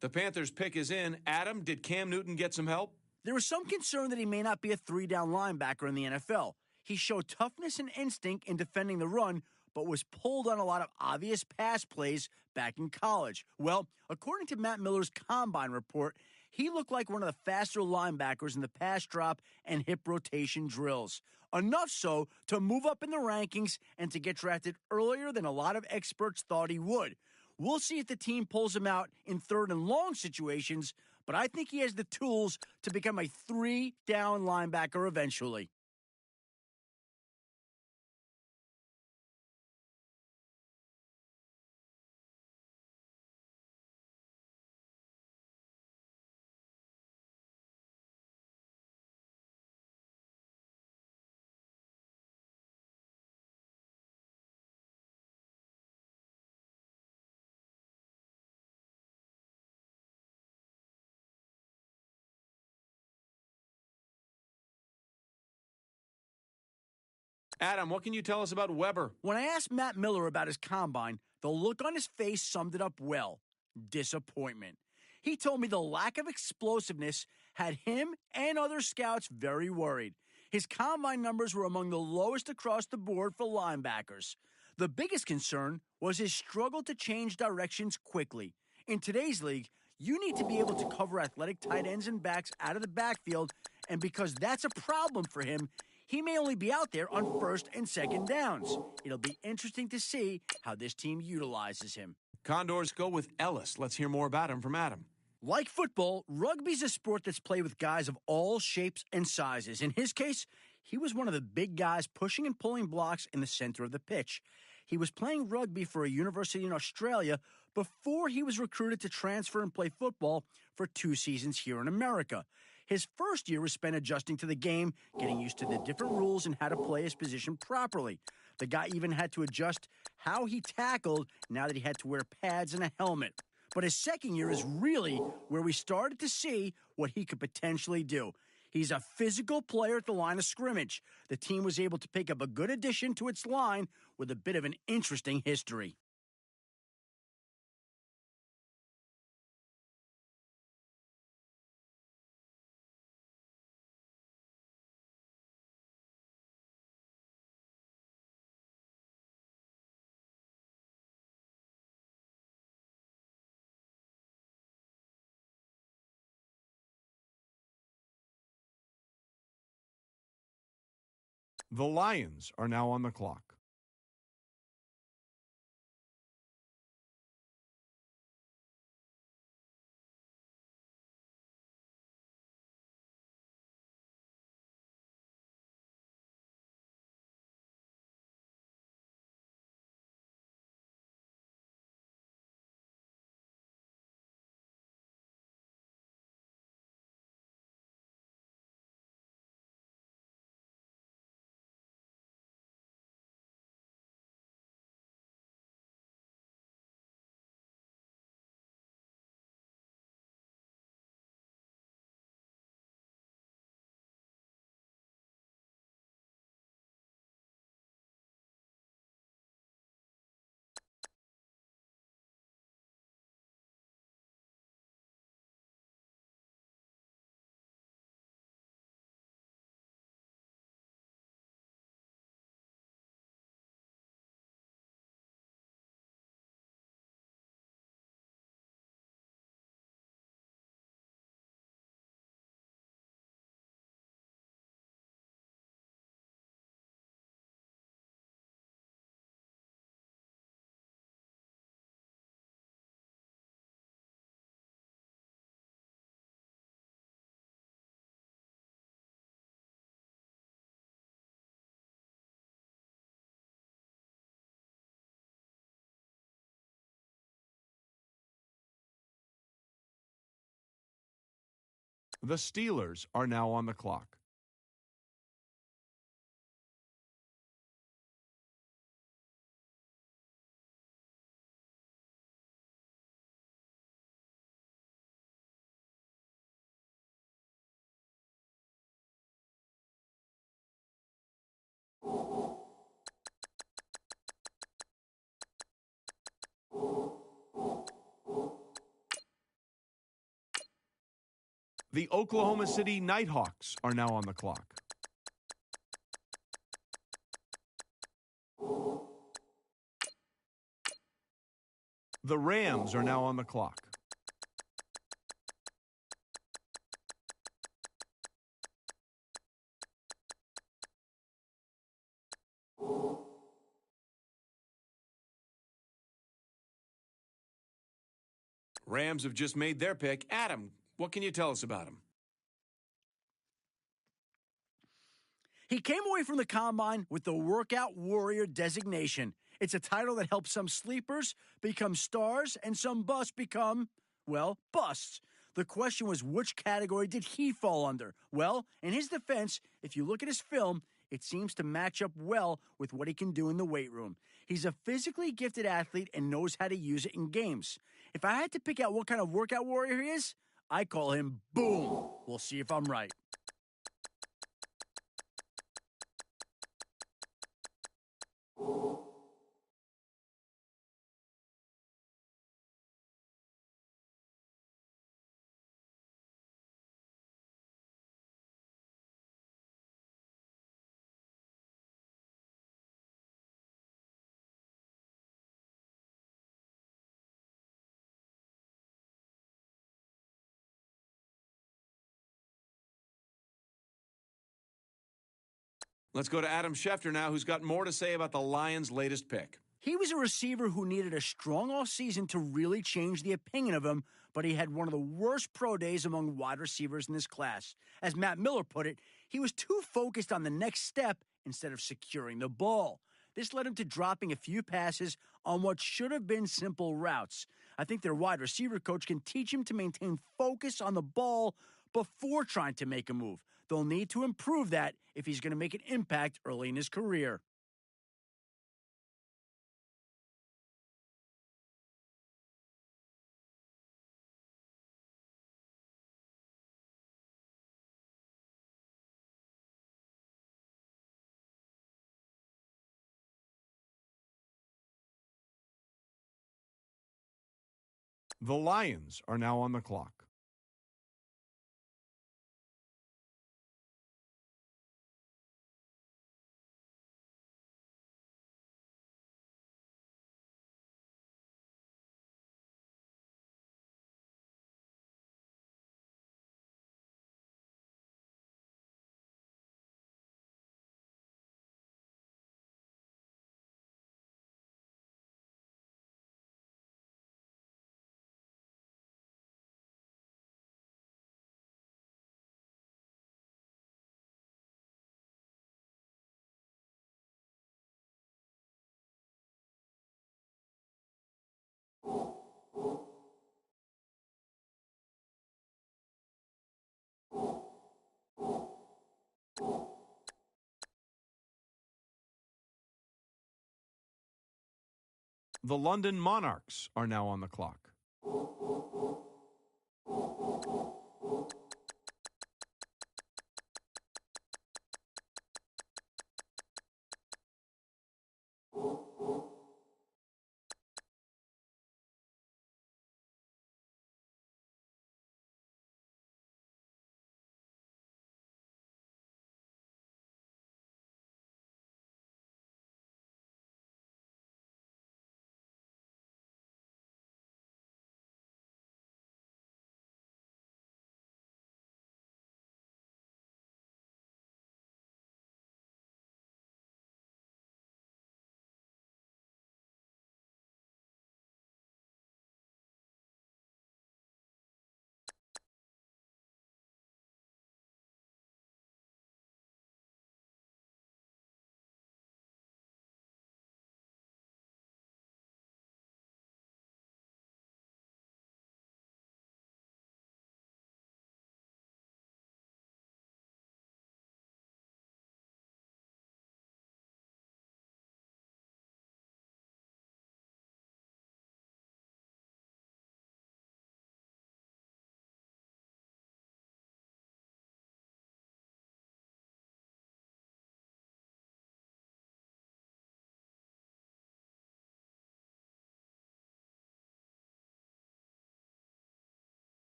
The Panthers' pick is in. Adam, did Cam Newton get some help? There was some concern that he may not be a three-down linebacker in the NFL. He showed toughness and instinct in defending the run, but was pulled on a lot of obvious pass plays back in college. Well, according to Matt Miller's Combine report, he looked like one of the faster linebackers in the pass drop and hip rotation drills. Enough so to move up in the rankings and to get drafted earlier than a lot of experts thought he would. We'll see if the team pulls him out in third and long situations, but I think he has the tools to become a three-down linebacker eventually. Adam, what can you tell us about Weber? When I asked Matt Miller about his combine, the look on his face summed it up well. Disappointment. He told me the lack of explosiveness had him and other scouts very worried. His combine numbers were among the lowest across the board for linebackers. The biggest concern was his struggle to change directions quickly. In today's league, you need to be able to cover athletic tight ends and backs out of the backfield, and because that's a problem for him, he may only be out there on first and second downs. It'll be interesting to see how this team utilizes him. Condors go with Ellis. Let's hear more about him from Adam. Like football, rugby's a sport that's played with guys of all shapes and sizes. In his case, he was one of the big guys pushing and pulling blocks in the center of the pitch. He was playing rugby for a university in Australia before he was recruited to transfer and play football for 2 seasons here in America. His first year was spent adjusting to the game, getting used to the different rules and how to play his position properly. The guy even had to adjust how he tackled now that he had to wear pads and a helmet. But his second year is really where we started to see what he could potentially do. He's a physical player at the line of scrimmage. The team was able to pick up a good addition to its line with a bit of an interesting history. The Lions are now on the clock. The Steelers are now on the clock. The Oklahoma City Nighthawks are now on the clock. The Rams are now on the clock. Rams have just made their pick. Adam, what can you tell us about him? He came away from the combine with the Workout Warrior designation. It's a title that helps some sleepers become stars and some busts become, well, busts. The question was, which category did he fall under? Well, in his defense, if you look at his film, it seems to match up well with what he can do in the weight room. He's a physically gifted athlete and knows how to use it in games. If I had to pick out what kind of workout warrior he is, I call him Boom. We'll see if I'm right. Let's go to Adam Schefter now, who's got more to say about the Lions' latest pick. He was a receiver who needed a strong offseason to really change the opinion of him, but he had one of the worst pro days among wide receivers in this class. As Matt Miller put it, he was too focused on the next step instead of securing the ball. This led him to dropping a few passes on what should have been simple routes. I think their wide receiver coach can teach him to maintain focus on the ball before trying to make a move. They'll need to improve that if he's going to make an impact early in his career. The Lions are now on the clock. The London Monarchs are now on the clock.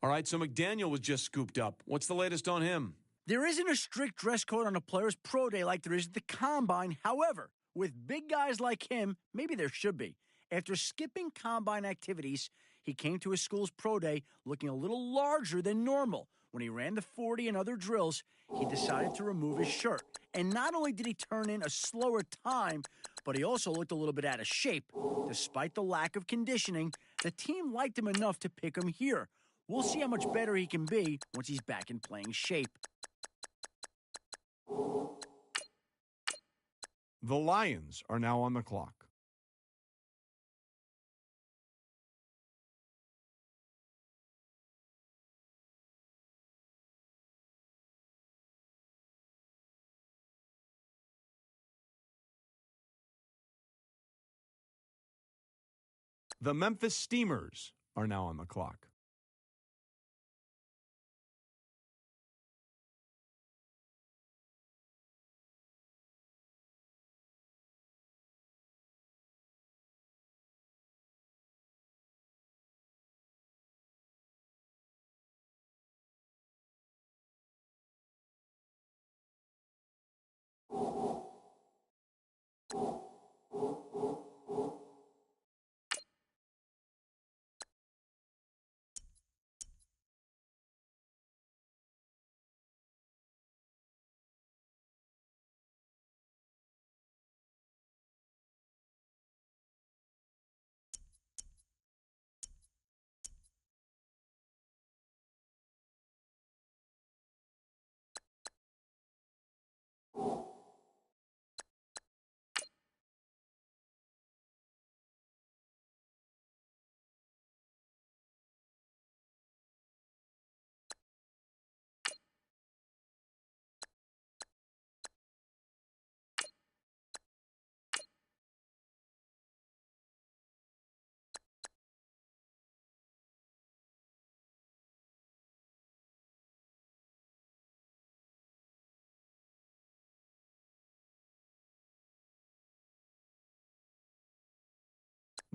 All right, so McDaniel was just scooped up. What's the latest on him? There isn't a strict dress code on a player's pro day like there is at the combine. However, with big guys like him, maybe there should be. After skipping combine activities, he came to his school's pro day looking a little larger than normal. When he ran the 40 and other drills, he decided to remove his shirt. And not only did he turn in a slower time, but he also looked a little bit out of shape. Despite the lack of conditioning, the team liked him enough to pick him here. We'll see how much better he can be once he's back in playing shape. The Lions are now on the clock. The Memphis Steamers are now on the clock.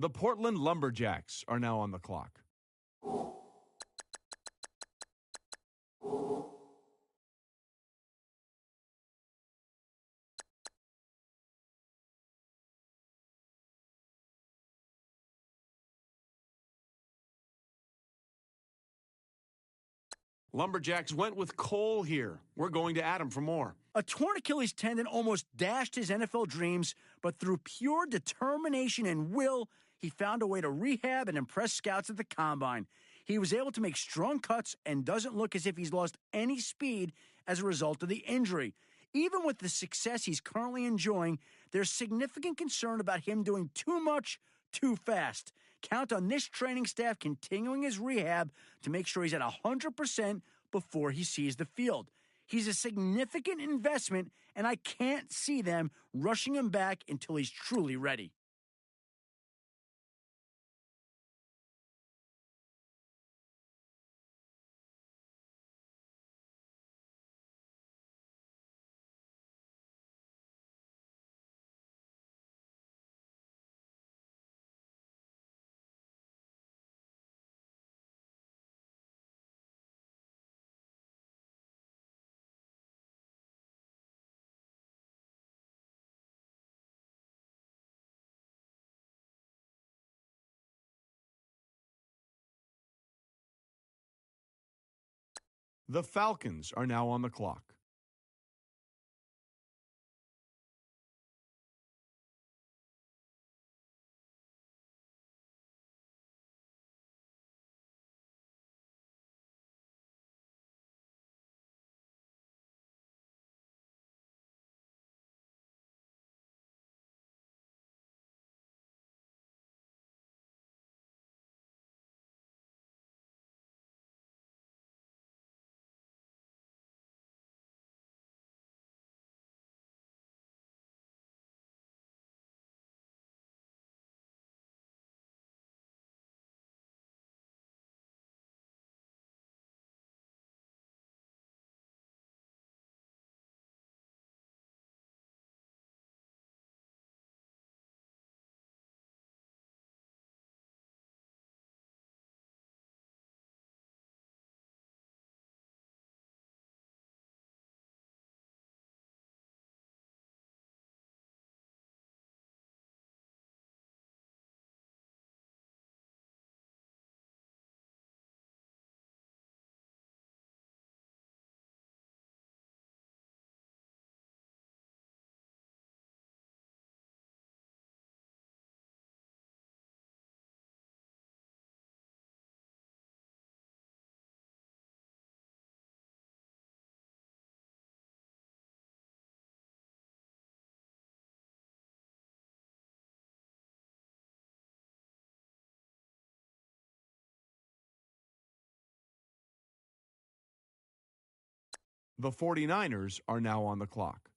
The Portland Lumberjacks are now on the clock. Lumberjacks went with Cole here. We're going to Adam for more. A torn Achilles tendon almost dashed his NFL dreams, but through pure determination and will, he found a way to rehab and impress scouts at the combine. He was able to make strong cuts and doesn't look as if he's lost any speed as a result of the injury. Even with the success he's currently enjoying, there's significant concern about him doing too much too fast. Count on this training staff continuing his rehab to make sure he's at 100% before he sees the field. He's a significant investment, and I can't see them rushing him back until he's truly ready. The Falcons are now on the clock. The 49ers are now on the clock.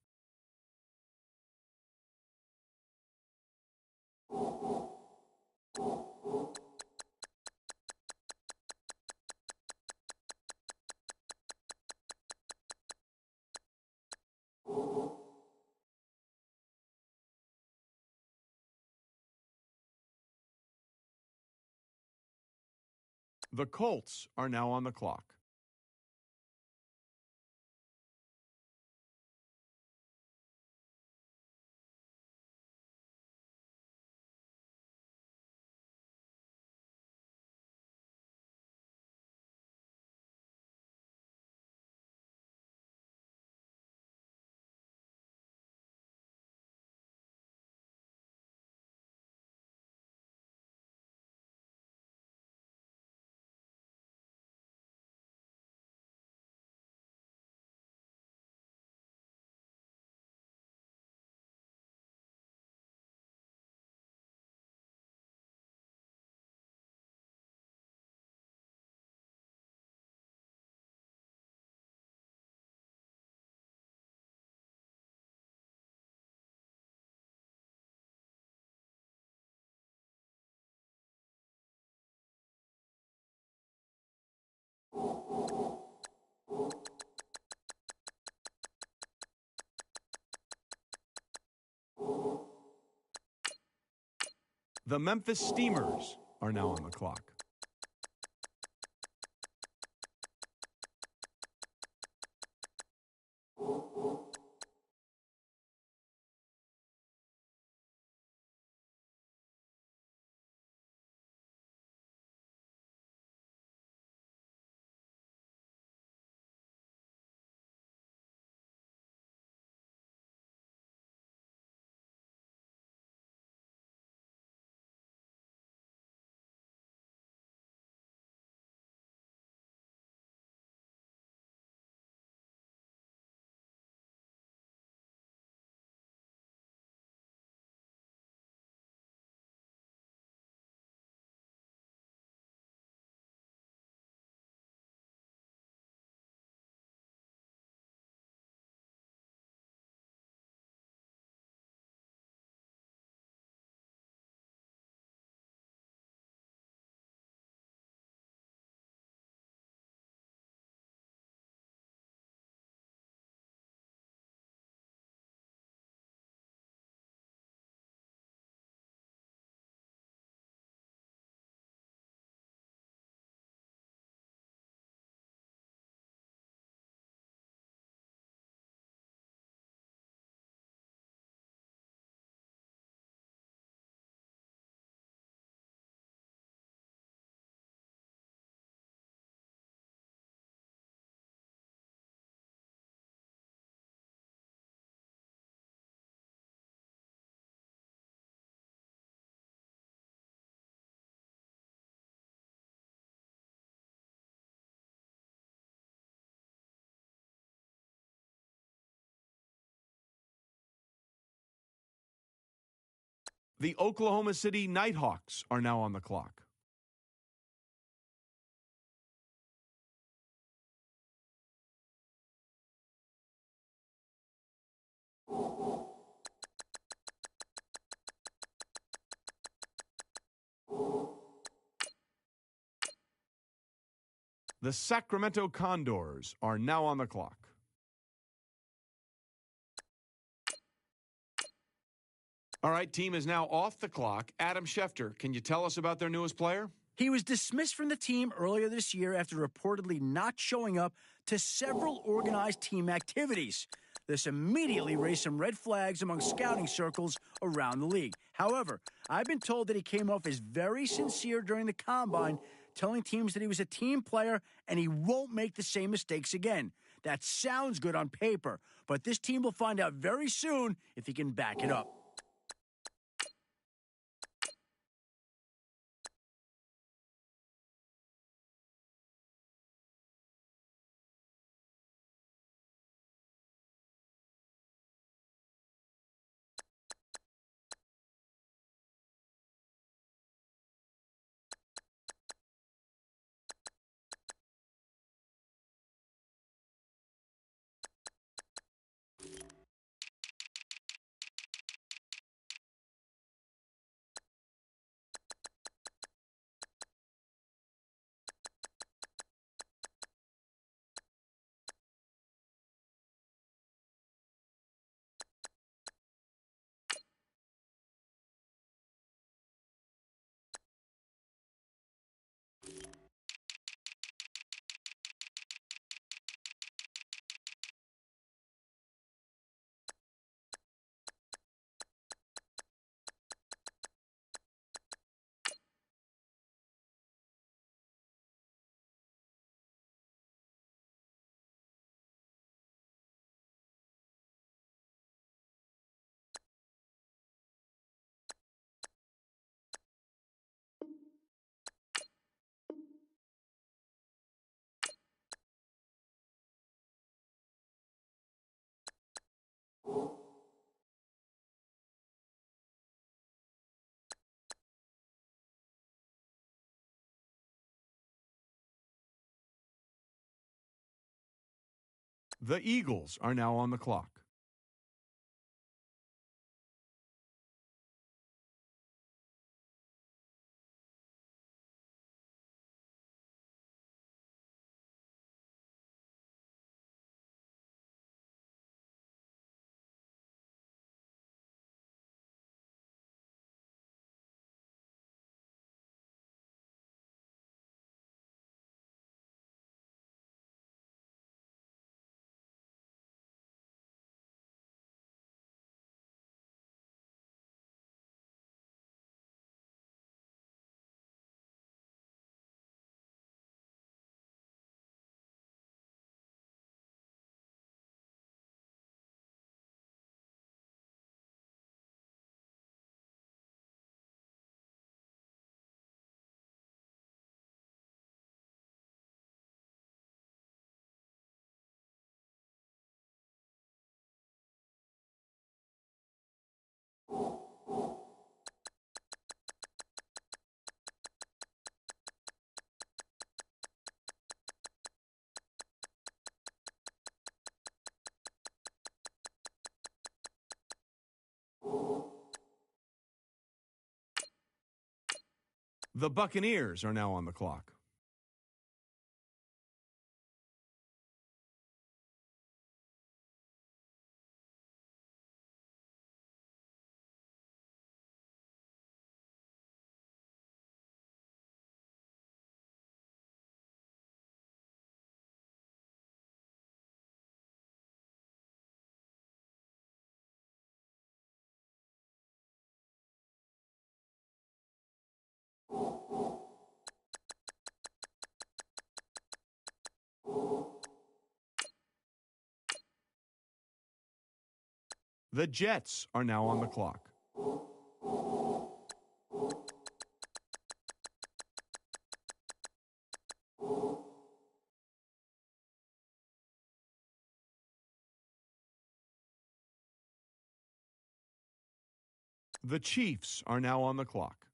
The Colts are now on the clock. The Memphis Steamers are now on the clock. The Oklahoma City Nighthawks are now on the clock. The Sacramento Condors are now on the clock. All right, team is now off the clock. Adam Schefter, can you tell us about their newest player? He was dismissed from the team earlier this year after reportedly not showing up to several organized team activities. This immediately raised some red flags among scouting circles around the league. However, I've been told that he came off as very sincere during the combine, telling teams that he was a team player and he won't make the same mistakes again. That sounds good on paper, but this team will find out very soon if he can back it up. The Eagles are now on the clock. The Buccaneers are now on the clock. The Jets are now on the clock. The Chiefs are now on the clock.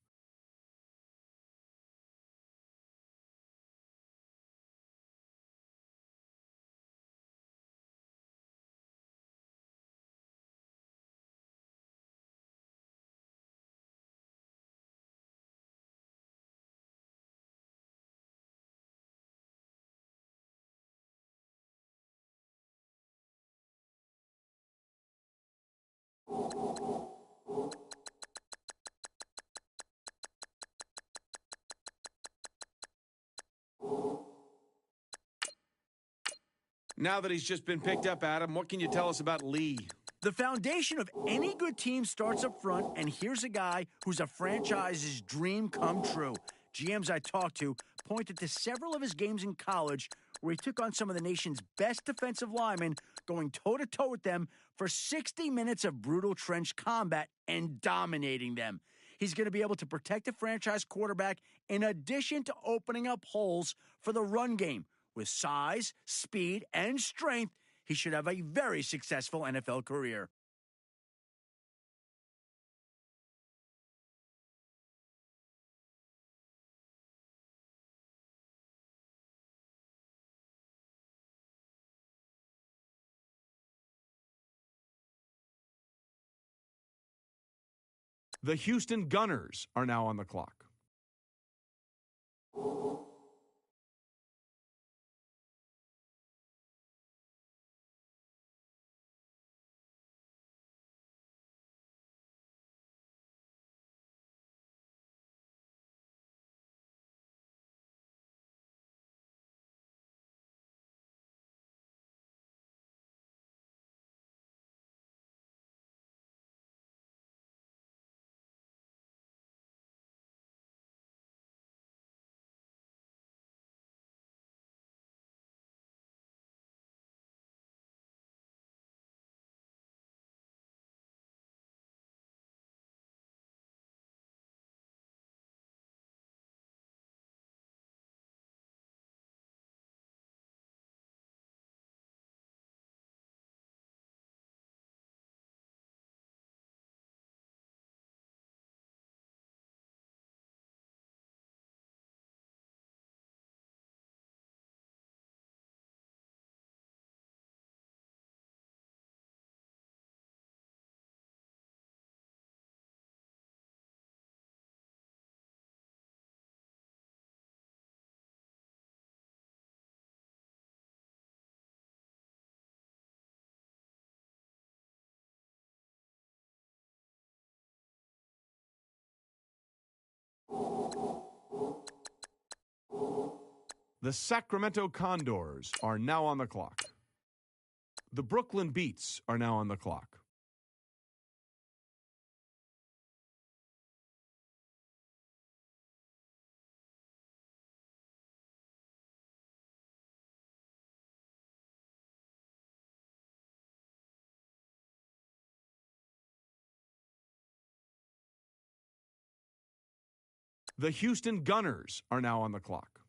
Now that he's just been picked up, Adam, what can you tell us about Lee? The foundation of any good team starts up front, and here's a guy who's a franchise's dream come true. GMs I talked to pointed to several of his games in college where he took on some of the nation's best defensive linemen, going toe-to-toe with them for 60 minutes of brutal trench combat and dominating them. He's going to be able to protect a franchise quarterback in addition to opening up holes for the run game. With size, speed, and strength, he should have a very successful NFL career. The Houston Gunners are now on the clock. The Sacramento Condors are now on the clock. The Brooklyn Beats are now on the clock. The Houston Gunners are now on the clock.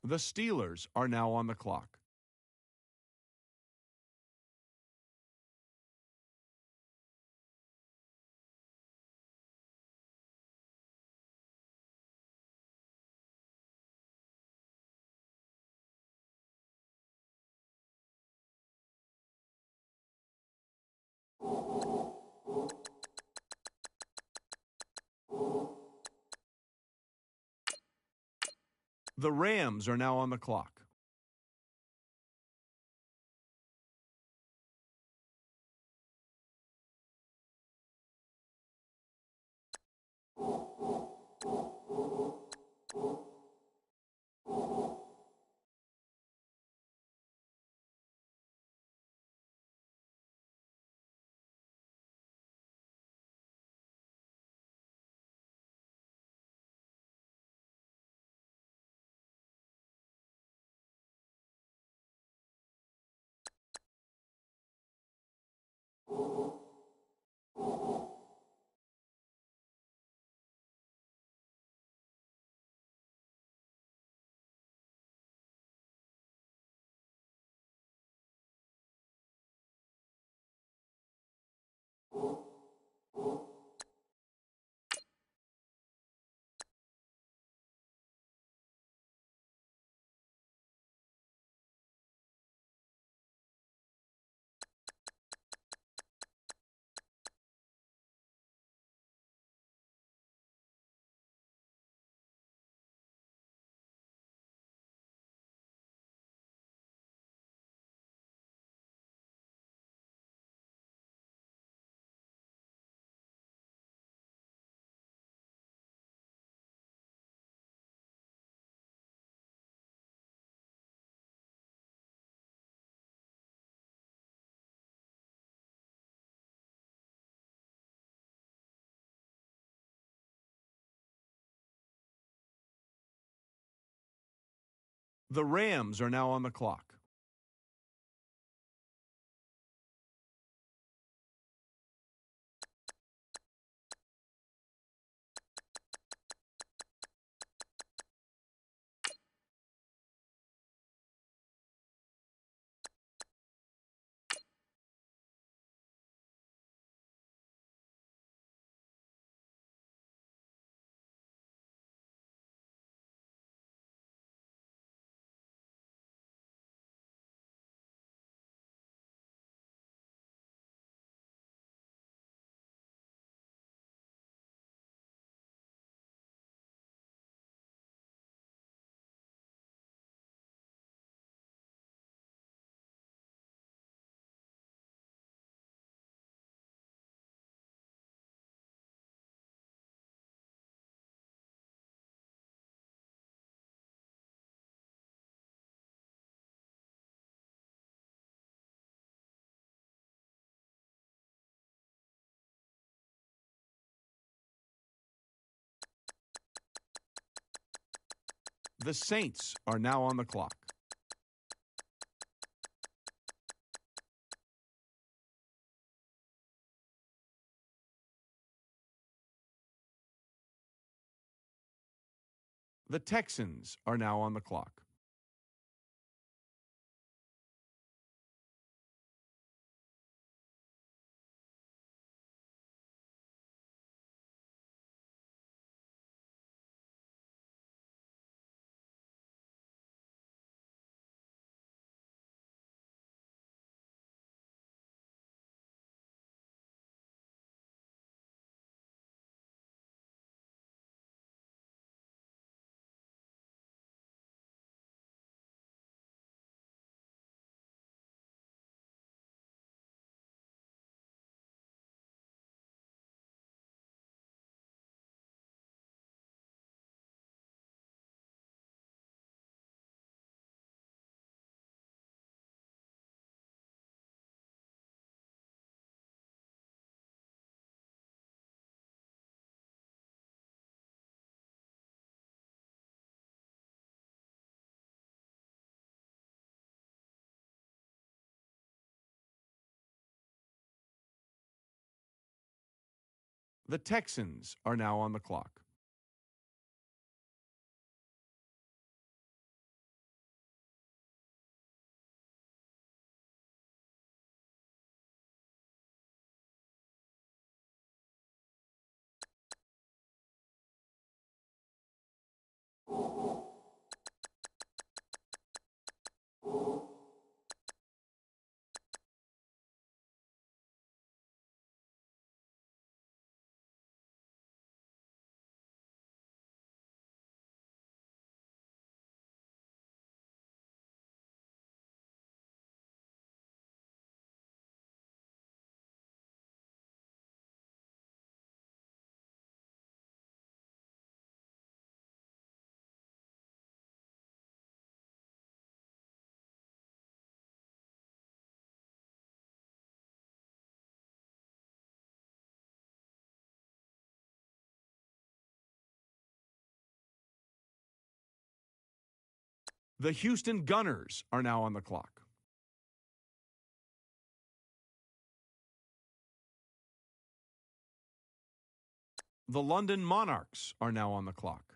The Steelers are now on the clock. The Rams are now on the clock. The Rams are now on the clock. The Saints are now on the clock. The Texans are now on the clock. The Texans are now on the clock. The Houston Gunners are now on the clock. The London Monarchs are now on the clock.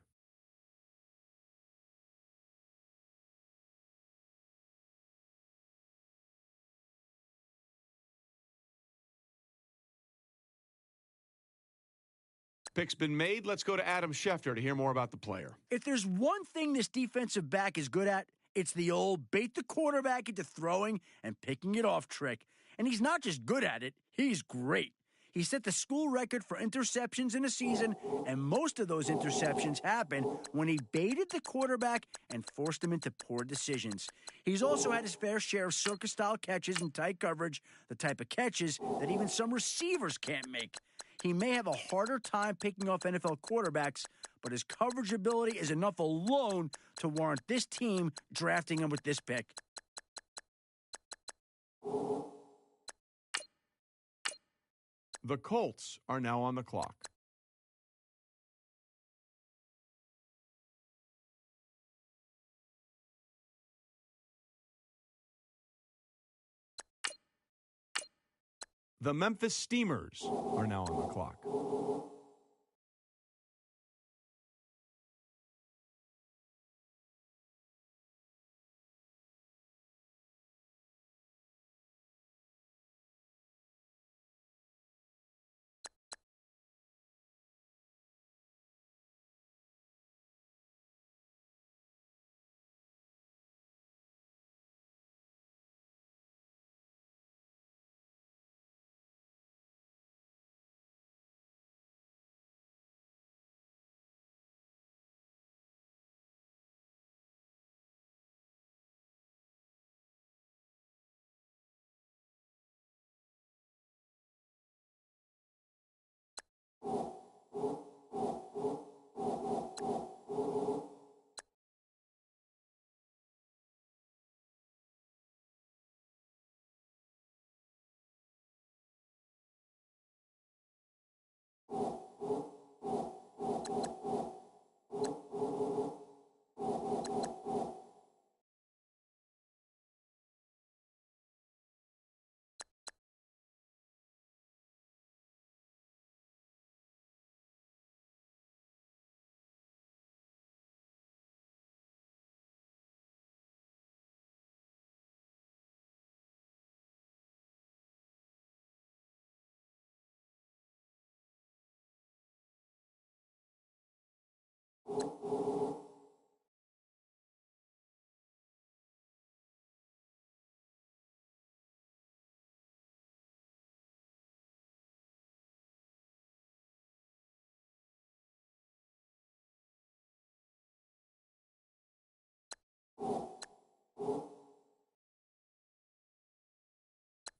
Pick's been made. Let's go to Adam Schefter to hear more about the player. If there's one thing this defensive back is good at, it's the old bait the quarterback into throwing and picking it off trick. And he's not just good at it, he's great. He set the school record for interceptions in a season, and most of those interceptions happened when he baited the quarterback and forced him into poor decisions. He's also had his fair share of circus-style catches in tight coverage, the type of catches that even some receivers can't make. He may have a harder time picking off NFL quarterbacks, but his coverage ability is enough alone to warrant this team drafting him with this pick. The Colts are now on the clock. The Memphis Steamers are now on the clock.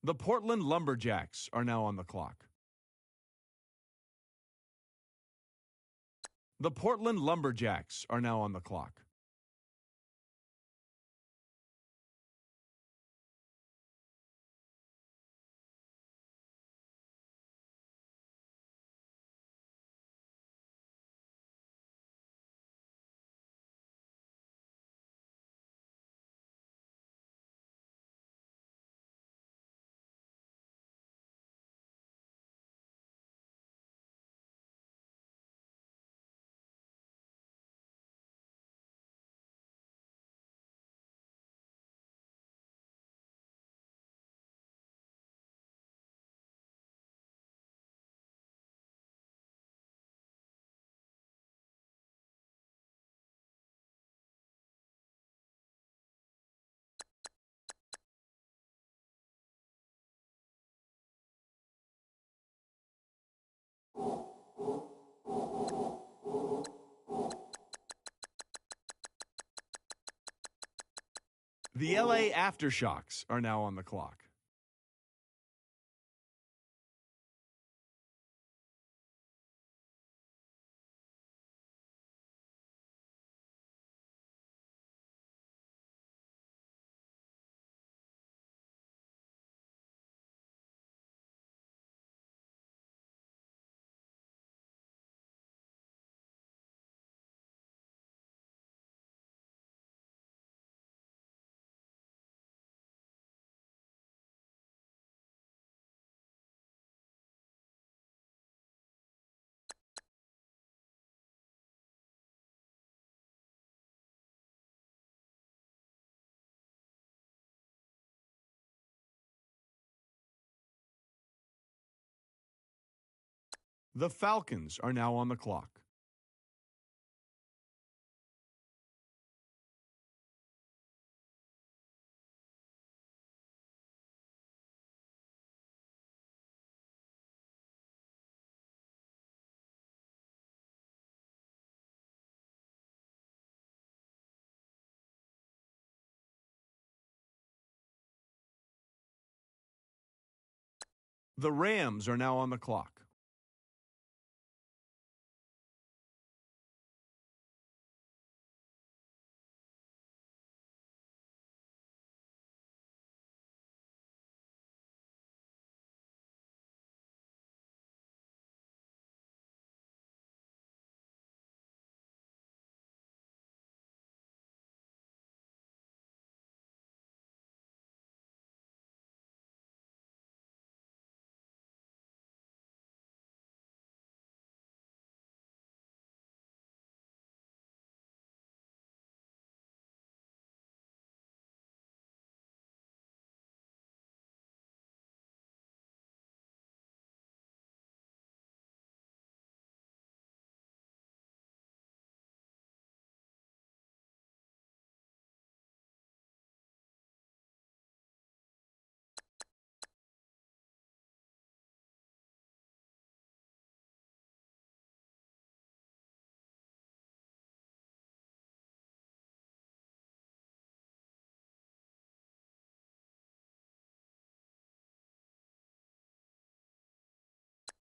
The Portland Lumberjacks are now on the clock. The Portland Lumberjacks are now on the clock. The LA Aftershocks are now on the clock. The Falcons are now on the clock. The Rams are now on the clock.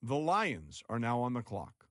The Lions are now on the clock.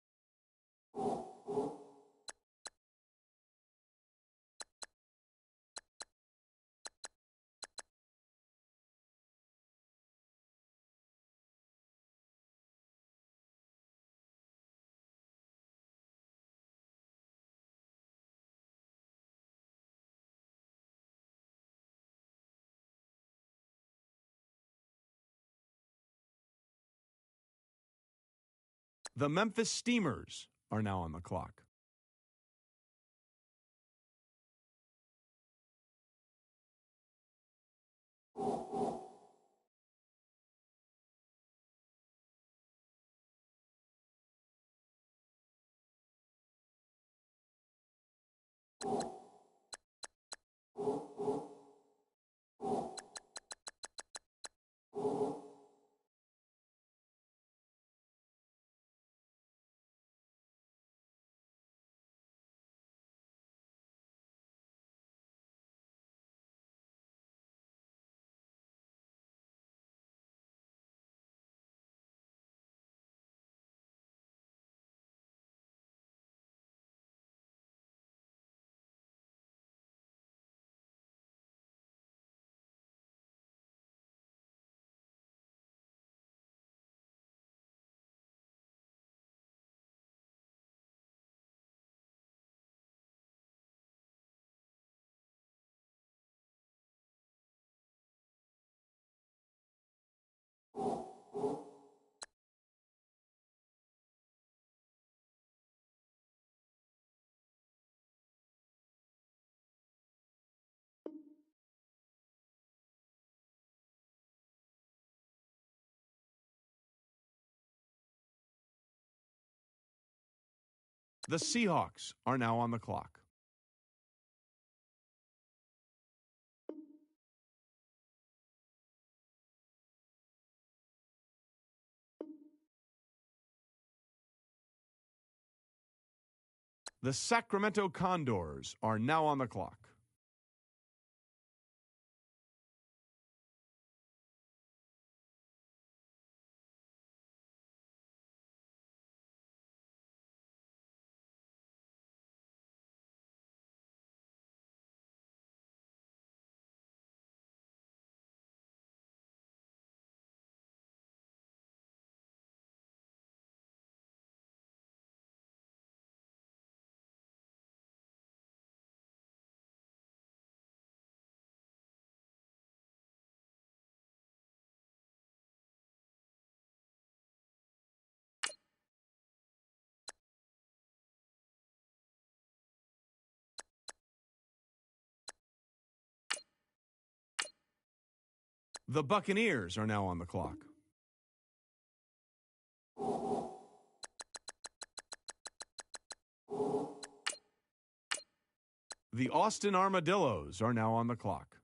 The Memphis Steamers are now on the clock. The Seahawks are now on the clock. The Sacramento Condors are now on the clock. The Buccaneers are now on the clock. The Austin Armadillos are now on the clock.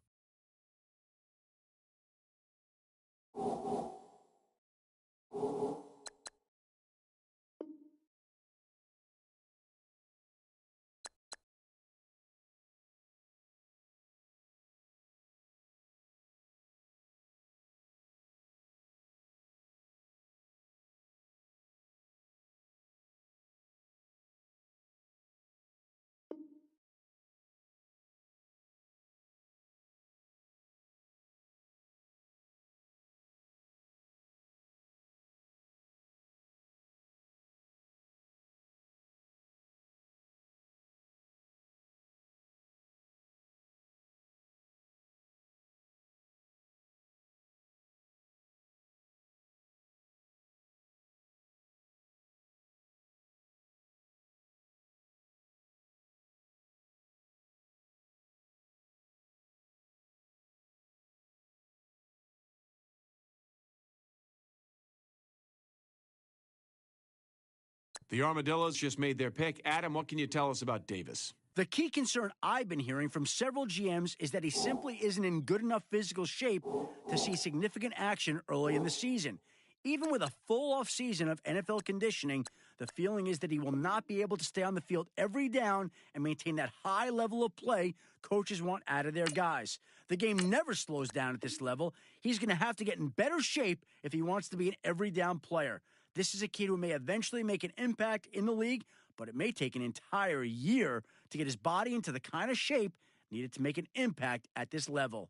The Armadillos just made their pick. Adam, what can you tell us about Davis? The key concern I've been hearing from several GMs is that he simply isn't in good enough physical shape to see significant action early in the season. Even with a full offseason of NFL conditioning, the feeling is that he will not be able to stay on the field every down and maintain that high level of play coaches want out of their guys. The game never slows down at this level. He's going to have to get in better shape if he wants to be an every down player. This is a kid who may eventually make an impact in the league, but it may take an entire year to get his body into the kind of shape needed to make an impact at this level.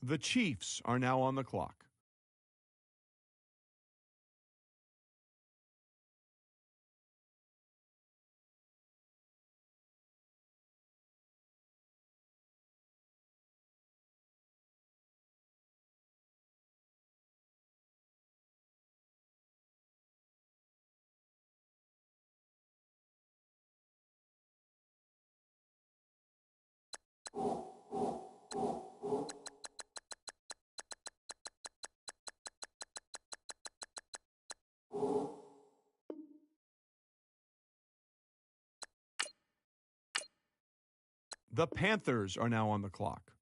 The Chiefs are now on the clock. The Panthers are now on the clock.